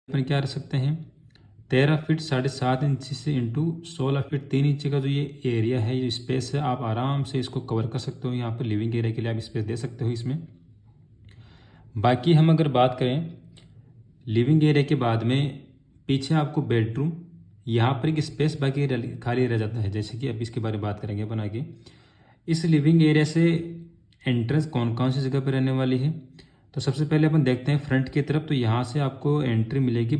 अपन क्या रख सकते हैं 13 फीट 7.5 इंच से इंटू 16 फीट 3 इंच का जो ये एरिया है, ये स्पेस है, आप आराम से इसको कवर कर सकते हो। यहाँ पर लिविंग एरिया के लिए आप स्पेस दे सकते हो इसमें। बाकी हम अगर बात करें लिविंग एरिया के बाद में, पीछे आपको बेडरूम, यहाँ पर एक स्पेस बाकी खाली रह जाता है, जैसे कि अब इसके बारे में बात करेंगे अपन आगे। इस लिविंग एरिया से एंट्रेंस कौन कौन सी जगह पर रहने वाली है, तो सबसे पहले अपन देखते हैं फ्रंट की तरफ। तो यहाँ से आपको एंट्री मिलेगी